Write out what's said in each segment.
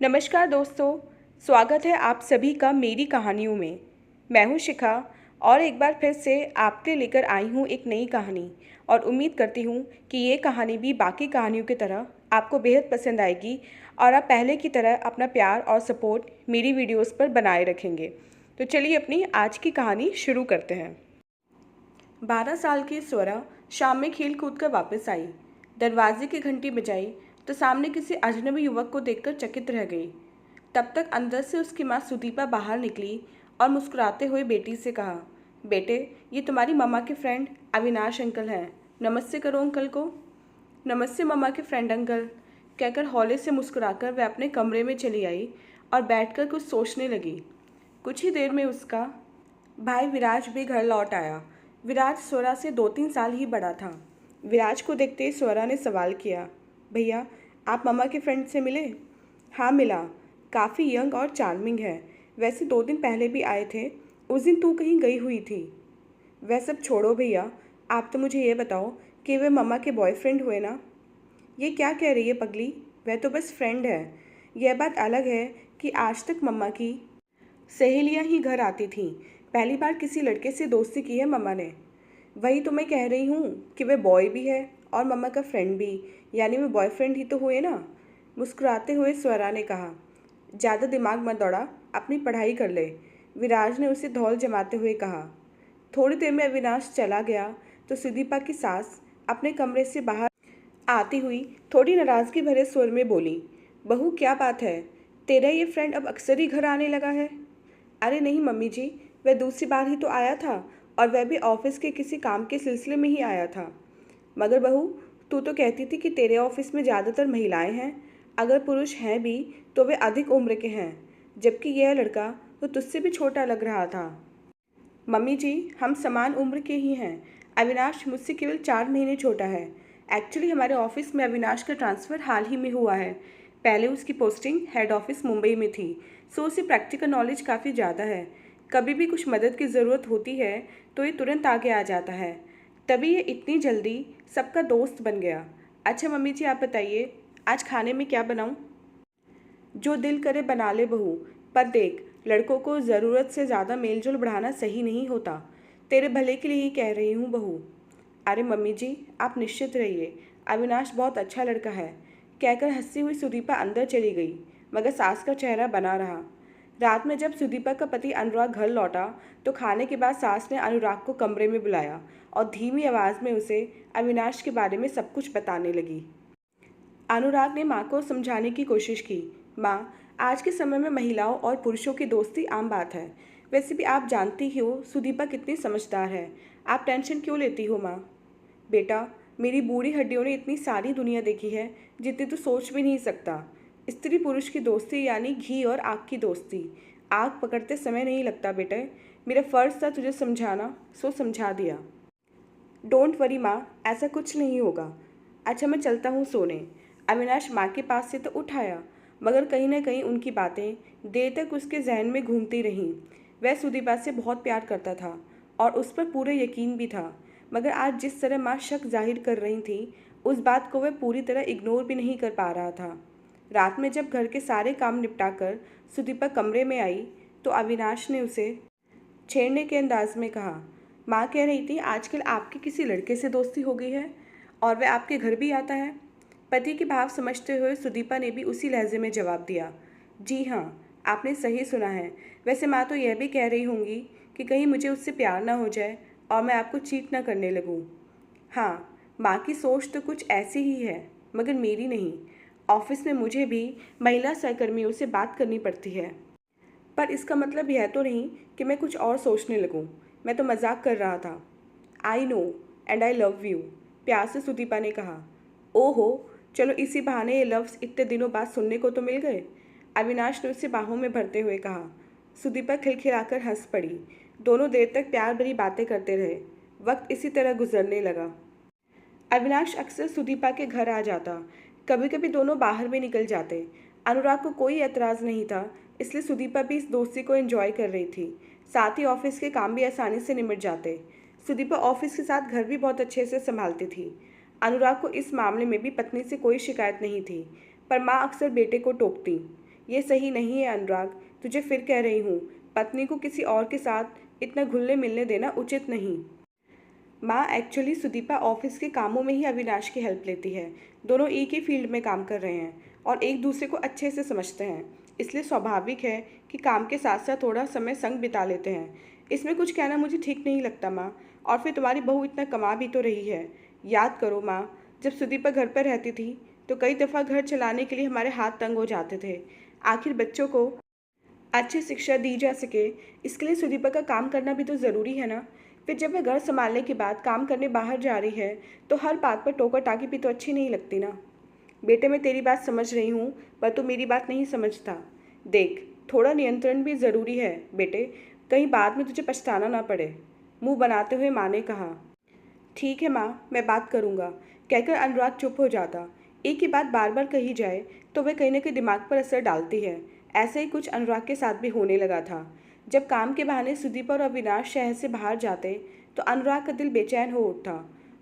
नमस्कार दोस्तों, स्वागत है आप सभी का मेरी कहानियों में। मैं हूं शिखा और एक बार फिर से आपके लिए लेकर आई हूं एक नई कहानी और उम्मीद करती हूं कि ये कहानी भी बाकी कहानियों की तरह आपको बेहद पसंद आएगी और आप पहले की तरह अपना प्यार और सपोर्ट मेरी वीडियोस पर बनाए रखेंगे। तो चलिए अपनी आज की कहानी शुरू करते हैं। 12 साल की स्वरा शाम में खेल कूद कर वापस आई। दरवाजे की घंटी बजाई तो सामने किसी अजनबी युवक को देखकर चकित रह गई। तब तक अंदर से उसकी माँ सुदीपा बाहर निकली और मुस्कुराते हुए बेटी से कहा, बेटे, ये तुम्हारी मम्मा के फ्रेंड अविनाश अंकल हैं। नमस्ते करो अंकल को। नमस्ते मम्मा के फ्रेंड अंकल, कहकर हौले से मुस्कुराकर वह अपने कमरे में चली आई और बैठकर कुछ सोचने लगी। कुछ ही देर में उसका भाई विराज भी घर लौट आया। विराज स्वरा से 2-3 साल ही बड़ा था। विराज को देखते ही स्वरा ने सवाल किया, भैया आप मम्मा के फ्रेंड से मिले? हाँ मिला, काफ़ी यंग और चार्मिंग है। वैसे 2 दिन पहले भी आए थे, उस दिन तू कहीं गई हुई थी। वह सब छोड़ो भैया, आप तो मुझे ये बताओ कि वे मम्मा के बॉयफ्रेंड हुए ना? ये क्या कह रही है पगली, वह तो बस फ्रेंड है। यह बात अलग है कि आज तक मम्मा की सहेलियां ही घर आती थीं। पहली बार किसी लड़के से दोस्ती की है मम्मा ने। वही तो मैं कह रही हूँ कि वह बॉय भी है और मम्मा का फ्रेंड भी, यानी वे बॉयफ्रेंड ही तो हुए ना। मुस्कुराते हुए स्वरा ने कहा, ज़्यादा दिमाग मत दौड़ा, अपनी पढ़ाई कर ले। विराज ने उसे धौल जमाते हुए कहा। थोड़ी देर में अविनाश चला गया तो सुदीपा की सास अपने कमरे से बाहर आती हुई थोड़ी नाराज़गी भरे स्वर में बोली, बहू क्या बात है, तेरा ये फ्रेंड अब अक्सर ही घर आने लगा है? अरे नहीं मम्मी जी, वह दूसरी बार ही तो आया था और वह भी ऑफिस के किसी काम के सिलसिले में ही आया था। मगर बहू, तू तो कहती थी कि तेरे ऑफिस में ज़्यादातर महिलाएं हैं, अगर पुरुष हैं भी तो वे अधिक उम्र के हैं, जबकि यह लड़का तो तुझसे भी छोटा लग रहा था। मम्मी जी, हम समान उम्र के ही हैं। अविनाश मुझसे केवल 4 महीने छोटा है। एक्चुअली हमारे ऑफिस में अविनाश का ट्रांसफ़र हाल ही में हुआ है। पहले उसकी पोस्टिंग हेड ऑफिस मुंबई में थी, सो उसे प्रैक्टिकल नॉलेज काफ़ी ज़्यादा है। कभी भी कुछ मदद की ज़रूरत होती है तो ये तुरंत आगे आ जाता है। तभी ये इतनी जल्दी सबका दोस्त बन गया। अच्छा मम्मी जी, आप बताइए आज खाने में क्या बनाऊँ? जो दिल करे बना ले बहू, पर देख, लड़कों को ज़रूरत से ज़्यादा मेलजोल बढ़ाना सही नहीं होता। तेरे भले के लिए ही कह रही हूँ बहू। अरे मम्मी जी, आप निश्चित रहिए, अविनाश बहुत अच्छा लड़का है, कहकर हंसती हुई सुदीपा अंदर चली गई, मगर सास का चेहरा बना रहा। रात में जब सुदीपा का पति अनुराग घर लौटा तो खाने के बाद सास ने अनुराग को कमरे में बुलाया और धीमी आवाज़ में उसे अविनाश के बारे में सब कुछ बताने लगी। अनुराग ने माँ को समझाने की कोशिश की, माँ, आज के समय में महिलाओं और पुरुषों की दोस्ती आम बात है। वैसे भी आप जानती ही हो सुदीपा कितनी समझदार है, आप टेंशन क्यों लेती हो माँ? बेटा, मेरी बूढ़ी हड्डियों ने इतनी सारी दुनिया देखी है जितनी तो सोच भी नहीं सकता। स्त्री पुरुष की दोस्ती यानी घी और आग की दोस्ती। आग पकड़ते समय नहीं लगता बेटे। मेरा फ़र्ज़ था तुझे समझाना, सो समझा दिया। डोंट वरी माँ, ऐसा कुछ नहीं होगा। अच्छा मैं चलता हूँ सोने। अविनाश माँ के पास से तो उठ आया, मगर कहीं ना कहीं उनकी बातें देर तक उसके जहन में घूमती रहीं। वह सुदीपा से बहुत प्यार करता था और उस पर पूरे यकीन भी था, मगर आज जिस तरह माँ शक जाहिर कर रही थी उस बात को वह पूरी तरह इग्नोर भी नहीं कर पा रहा था। रात में जब घर के सारे काम निपटाकर सुदीपा कमरे में आई तो अविनाश ने उसे छेड़ने के अंदाज में कहा, माँ कह रही थी आजकल आपकी किसी लड़के से दोस्ती हो गई है और वह आपके घर भी आता है। पति के भाव समझते हुए सुदीपा ने भी उसी लहजे में जवाब दिया, जी हाँ, आपने सही सुना है। वैसे माँ तो यह भी कह रही होंगी कि कहीं मुझे उससे प्यार ना हो जाए और मैं आपको चीट ना करने लगूँ। हाँ, माँ की सोच तो कुछ ऐसी ही है, मगर मेरी नहीं। ऑफिस में मुझे भी महिला सहकर्मियों से बात करनी पड़ती है, पर इसका मतलब यह तो नहीं कि मैं कुछ और सोचने लगूं। मैं तो मजाक कर रहा था। I know and I love you, प्यार से सुदीपा ने कहा। ओहो, चलो इसी बहाने ये लफ्ज़ इतने दिनों बाद सुनने को तो मिल गए, अविनाश ने उसे बाहों में भरते हुए कहा। सुदीपा खिलखिलाकर हंस पड़ी। दोनों देर तक प्यार भरी बातें करते रहे। वक्त इसी तरह गुजरने लगा। अविनाश अक्सर सुदीपा के घर आ जाता। कभी कभी दोनों बाहर भी निकल जाते। अनुराग को कोई एतराज़ नहीं था, इसलिए सुदीपा भी इस दोस्ती को एंजॉय कर रही थी। साथ ही ऑफिस के काम भी आसानी से निमट जाते। सुदीपा ऑफिस के साथ घर भी बहुत अच्छे से संभालती थी। अनुराग को इस मामले में भी पत्नी से कोई शिकायत नहीं थी, पर माँ अक्सर बेटे को टोकती ये सही नहीं है अनुराग, तुझे फिर कह रही हूँ, पत्नी को किसी और के साथ इतना घुलने मिलने देना उचित नहीं। माँ, एक्चुअली सुदीपा ऑफिस के कामों में ही अविनाश की हेल्प लेती है। दोनों एक ही फील्ड में काम कर रहे हैं और एक दूसरे को अच्छे से समझते हैं, इसलिए स्वाभाविक है कि काम के साथ साथ थोड़ा समय संग बिता लेते हैं। इसमें कुछ कहना मुझे ठीक नहीं लगता माँ। और फिर तुम्हारी बहू इतना कमा भी तो रही है। याद करो माँ, जब सुदीपा घर पर रहती थी तो कई दफ़ा घर चलाने के लिए हमारे हाथ तंग हो जाते थे। आखिर बच्चों को अच्छी शिक्षा दी जा सके, इसके लिए सुदीपा का काम करना भी तो ज़रूरी है ना। फिर जब वह घर संभालने के बाद काम करने बाहर जा रही है तो हर बात पर टोका टाकी भी तो अच्छी नहीं लगती ना। बेटे, मैं तेरी बात समझ रही हूँ, पर तू मेरी बात नहीं समझता। देख, थोड़ा नियंत्रण भी ज़रूरी है बेटे, कहीं बाद में तुझे पछताना ना पड़े। मुंह बनाते हुए माँ ने कहा। ठीक है माँ, मैं बात करूँगा, कहकर अनुराग चुप हो जाता। एक ही बात बार बार कही जाए तो वह कहीं न कहीं दिमाग पर असर डालती है। ऐसे ही कुछ अनुराग के साथ भी होने लगा था। जब काम के बहाने सुदीप और अविनाश शहर से बाहर जाते तो अनुराग का दिल बेचैन हो उठता।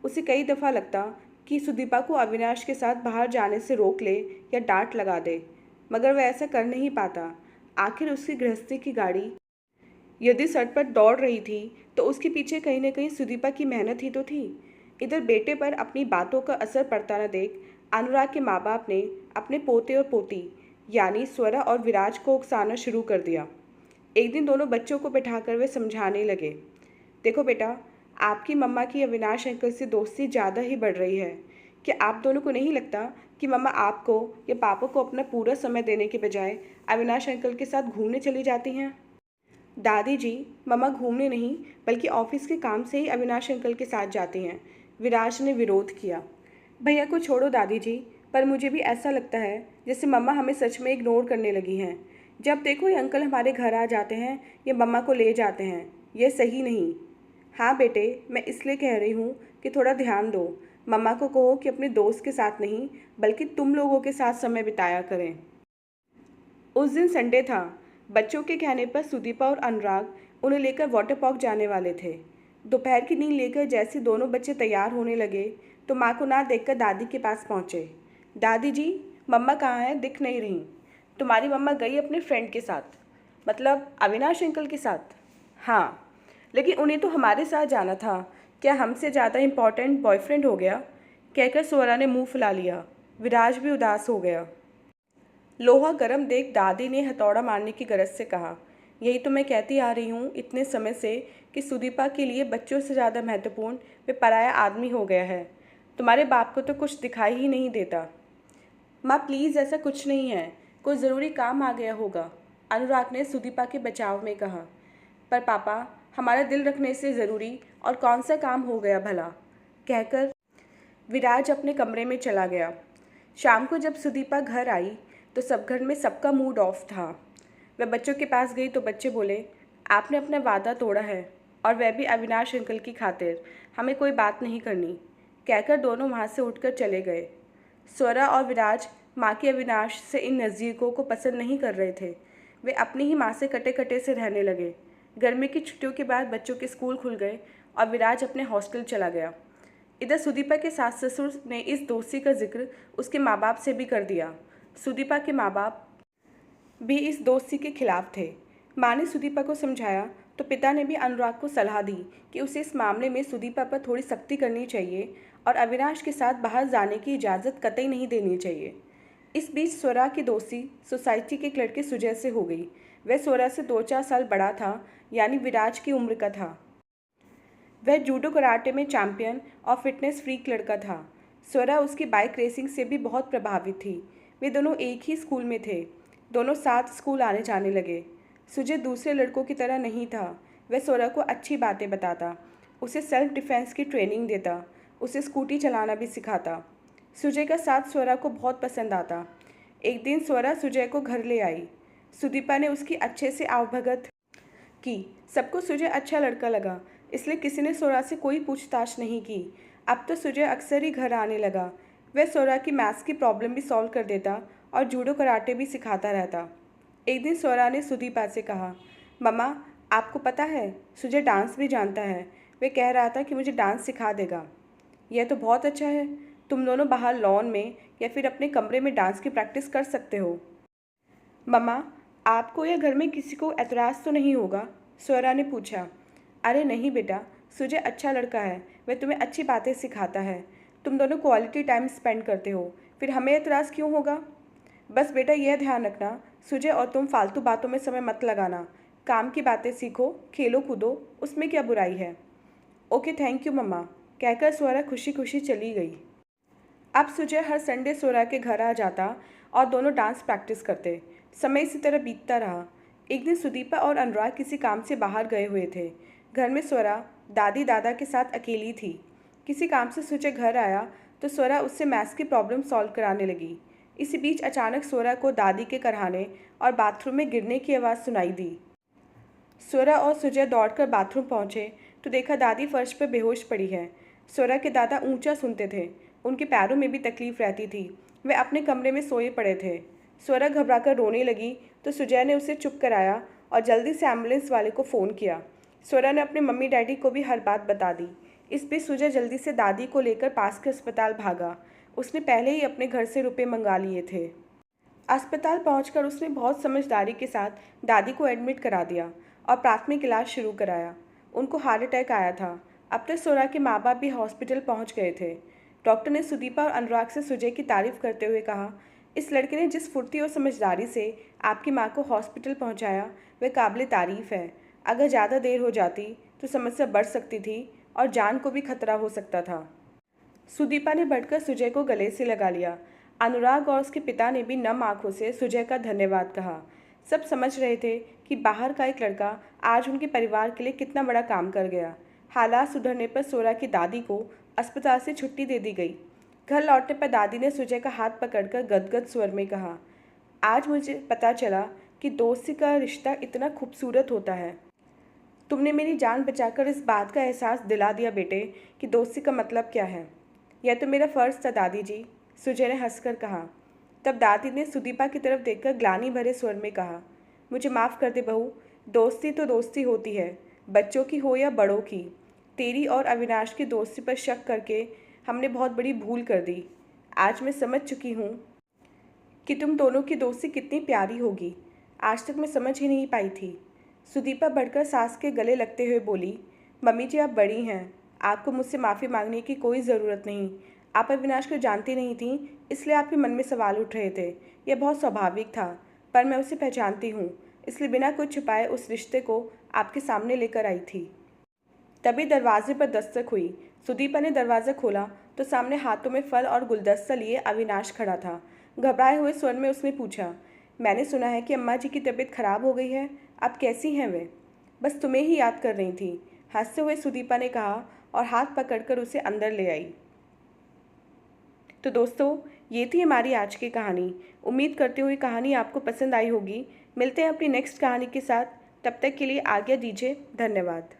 उसे कई दफ़ा लगता कि सुदीपा को अविनाश के साथ बाहर जाने से रोक ले या डांट लगा दे, मगर वह ऐसा कर नहीं पाता। आखिर उसकी गृहस्थी की गाड़ी यदि सड़क पर दौड़ रही थी तो उसके पीछे कहीं न कहीं सुदीपा की मेहनत ही तो थी। इधर बेटे पर अपनी बातों का असर पड़ता न देख अनुराग के माँ बाप ने अपने पोते और पोती यानी स्वरा और विराज को उकसाना शुरू कर दिया। एक दिन दोनों बच्चों को बिठाकर वे समझाने लगे। देखो बेटा, आपकी मम्मा की अविनाश अंकल से दोस्ती ज़्यादा ही बढ़ रही है। क्या आप दोनों को नहीं लगता कि मम्मा आपको या पापा को अपना पूरा समय देने के बजाय अविनाश अंकल के साथ घूमने चली जाती हैं? दादी जी, मम्मा घूमने नहीं बल्कि ऑफिस के काम से ही अविनाश अंकल के साथ जाती हैं। विराज ने विरोध किया। भैया को छोड़ो दादी जी, पर मुझे भी ऐसा लगता है जैसे मम्मा हमें सच में इग्नोर करने लगी हैं। जब देखो ये अंकल हमारे घर आ जाते हैं या मम्मा को ले जाते हैं। ये सही नहीं। हाँ बेटे, मैं इसलिए कह रही हूँ कि थोड़ा ध्यान दो। मम्मा को कहो कि अपने दोस्त के साथ नहीं बल्कि तुम लोगों के साथ समय बिताया करें। उस दिन संडे था। बच्चों के कहने पर सुदीपा और अनुराग उन्हें लेकर वाटर पार्क जाने वाले थे। दोपहर की नींद लेकर जैसे दोनों बच्चे तैयार होने लगे तो माँ को ना देखकर दादी के पास पहुँचे। दादी जी, मम्मा कहाँ है, दिख नहीं रही। तुम्हारी मम्मा गई अपने फ्रेंड के साथ, मतलब अविनाश अंकल के साथ। हाँ, लेकिन उन्हें तो हमारे साथ जाना था। क्या हमसे ज़्यादा इम्पोर्टेंट बॉयफ्रेंड हो गया? कहकर स्वरा ने मुंह फुला लिया। विराज भी उदास हो गया। लोहा गर्म देख दादी ने हथौड़ा मारने की गरज से कहा। यही तो मैं कहती आ रही हूँ इतने समय से कि सुदीपा के लिए बच्चों से ज़्यादा महत्वपूर्ण वे पराया आदमी हो गया है। तुम्हारे बाप को तो कुछ दिखाई ही नहीं देता। माँ प्लीज़, ऐसा कुछ नहीं है, कोई ज़रूरी काम आ गया होगा, अनुराग ने सुदीपा के बचाव में कहा। पर पापा, हमारा दिल रखने से ज़रूरी और कौन सा काम हो गया भला, कहकर विराज अपने कमरे में चला गया। शाम को जब सुदीपा घर आई तो सब घर में सबका मूड ऑफ था। वह बच्चों के पास गई तो बच्चे बोले, आपने अपना वादा तोड़ा है और वह भी अविनाश अंकल की खातिर, हमें कोई बात नहीं करनी, कहकर दोनों वहाँ से उठकर चले गए। स्वरा और विराज माँ के अविनाश से इन नज़दीकों को पसंद नहीं कर रहे थे। वे अपनी ही माँ से कटे कटे से रहने लगे। गर्मी की छुट्टियों के बाद बच्चों के स्कूल खुल गए और विराज अपने हॉस्टल चला गया। इधर सुदीपा के सास ससुर ने इस दोस्ती का जिक्र उसके माँ बाप से भी कर दिया। सुदीपा के माँ बाप भी इस दोस्ती के खिलाफ थे। माँ ने सुदीपा को समझाया तो पिता ने भी अनुराग को सलाह दी कि उसे इस मामले में सुदीपा पर थोड़ी सख्ती करनी चाहिए और अविनाश के साथ बाहर जाने की इजाज़त कतई नहीं देनी चाहिए। इस बीच स्वरा की दोस्ती सोसाइटी के एक लड़के सुजय से हो गई। वह स्वरा से 2-4 साल बड़ा था, यानी विराज की उम्र का था। वह जूडो कराटे में चैंपियन और फिटनेस फ्रीक लड़का था। स्वरा उसकी बाइक रेसिंग से भी बहुत प्रभावित थी। वे दोनों एक ही स्कूल में थे। दोनों साथ स्कूल आने जाने लगे। सुजय दूसरे लड़कों की तरह नहीं था। वह स्वरा को अच्छी बातें बताता, उसे सेल्फ डिफेंस की ट्रेनिंग देता, उसे स्कूटी चलाना भी सिखाता। सुजय का साथ स्वरा को बहुत पसंद आता। एक दिन स्वरा सुजय को घर ले आई। सुदीपा ने उसकी अच्छे से आवभगत की। सबको सुजय अच्छा लड़का लगा, इसलिए किसी ने स्वरा से कोई पूछताछ नहीं की। अब तो सुजय अक्सर ही घर आने लगा। वह स्वरा की मैथ्स की प्रॉब्लम भी सॉल्व कर देता और जूडो कराटे भी सिखाता रहता। एक दिन स्वरा ने सुदीपा से कहा, मम्मा, आपको पता है सुजय डांस भी जानता है। वह कह रहा था कि मुझे डांस सिखा देगा। यह तो बहुत अच्छा है। तुम दोनों बाहर लॉन में या फिर अपने कमरे में डांस की प्रैक्टिस कर सकते हो। मम्मा, आपको या घर में किसी को एतराज़ तो नहीं होगा? स्वरा ने पूछा। अरे नहीं बेटा, सुजय अच्छा लड़का है, वह तुम्हें अच्छी बातें सिखाता है। तुम दोनों क्वालिटी टाइम स्पेंड करते हो, फिर हमें एतराज़ क्यों होगा? बस बेटा यह ध्यान रखना, सुजय और तुम फालतू बातों में समय मत लगाना। काम की बातें सीखो, खेलो कूदो, उसमें क्या बुराई है? ओके थैंक यू मम्मा, कहकर स्वरा खुशी खुशी चली गई। अब सुजय हर संडे स्वरा के घर आ जाता और दोनों डांस प्रैक्टिस करते। समय इसी तरह बीतता रहा। एक दिन सुदीपा और अनुराग किसी काम से बाहर गए हुए थे। घर में स्वरा दादी दादा के साथ अकेली थी। किसी काम से सुजय घर आया तो स्वरा उससे मैथ्स की प्रॉब्लम सॉल्व कराने लगी। इसी बीच अचानक स्वरा को दादी के कराहने और बाथरूम में गिरने की आवाज़ सुनाई दी। स्वरा और सुजय दौड़कर बाथरूम पहुंचे तो देखा दादी फर्श पर बेहोश पड़ी है। स्वरा के दादा ऊंचा सुनते थे, उनके पैरों में भी तकलीफ रहती थी। वे अपने कमरे में सोए पड़े थे। स्वरा घबराकर रोने लगी तो सुजय ने उसे चुप कराया और जल्दी से एम्बुलेंस वाले को फ़ोन किया। स्वरा ने अपने मम्मी डैडी को भी हर बात बता दी। इस बीच सुजय जल्दी से दादी को लेकर पास के अस्पताल भागा। उसने पहले ही अपने घर से रुपए मंगा लिए थे। अस्पताल पहुंचकर उसने बहुत समझदारी के साथ दादी को एडमिट करा दिया और प्राथमिक इलाज शुरू कराया। उनको हार्ट अटैक आया था। अब तक स्वरा के माँ बाप भी हॉस्पिटल पहुंच गए थे। डॉक्टर ने सुदीपा और अनुराग से सुजय की तारीफ करते हुए कहा, इस लड़के ने जिस फुर्ती और समझदारी से आपकी माँ को हॉस्पिटल पहुंचाया वह काबिल तारीफ है। अगर ज़्यादा देर हो जाती तो समस्या बढ़ सकती थी और जान को भी खतरा हो सकता था। सुदीपा ने बढ़कर सुजय को गले से लगा लिया। अनुराग और उसके पिता ने भी नम आंखों से सुजय का धन्यवाद कहा। सब समझ रहे थे कि बाहर का एक लड़का आज उनके परिवार के लिए कितना बड़ा काम कर गया। हालात सुधरने पर स्वरा की दादी को अस्पताल से छुट्टी दे दी गई। घर लौटने पर दादी ने सुजय का हाथ पकड़कर गदगद स्वर में कहा, आज मुझे पता चला कि दोस्ती का रिश्ता इतना खूबसूरत होता है। तुमने मेरी जान बचाकर इस बात का एहसास दिला दिया बेटे कि दोस्ती का मतलब क्या है। यह तो मेरा फ़र्ज़ था दादी जी, सुजय ने हंसकर कहा। तब दादी ने सुदीपा की तरफ देखकर ग्लानि भरे स्वर में कहा, मुझे माफ़ कर दे बहू, दोस्ती तो दोस्ती होती है, बच्चों की हो या बड़ों की। तेरी और अविनाश की दोस्ती पर शक करके हमने बहुत बड़ी भूल कर दी। आज मैं समझ चुकी हूँ कि तुम दोनों की दोस्ती कितनी प्यारी होगी। आज तक मैं समझ ही नहीं पाई थी। सुदीपा बढ़कर सास के गले लगते हुए बोली, मम्मी जी आप बड़ी हैं, आपको मुझसे माफ़ी मांगने की कोई ज़रूरत नहीं। आप अविनाश को जानती नहीं थीं, इसलिए आपके मन में सवाल उठ रहे थे। यह बहुत स्वाभाविक था, पर मैं उसे पहचानती हूँ, इसलिए बिना कुछ छुपाए उस रिश्ते को आपके सामने लेकर आई थी। तभी दरवाजे पर दस्तक हुई। सुदीपा ने दरवाज़ा खोला तो सामने हाथों में फल और गुलदस्ता लिए अविनाश खड़ा था। घबराए हुए स्वर में उसने पूछा, मैंने सुना है कि अम्मा जी की तबीयत खराब हो गई है, अब कैसी हैं वे? बस तुम्हें ही याद कर रही थी, हंसते हुए सुदीपा ने कहा और हाथ पकड़कर उसे अंदर ले आई। तो दोस्तों, ये थी हमारी आज की कहानी। उम्मीद करती हूँ ये कहानी आपको पसंद आई होगी। मिलते हैं अपनी नेक्स्ट कहानी के साथ, तब तक के लिए आज्ञा दीजिए। धन्यवाद।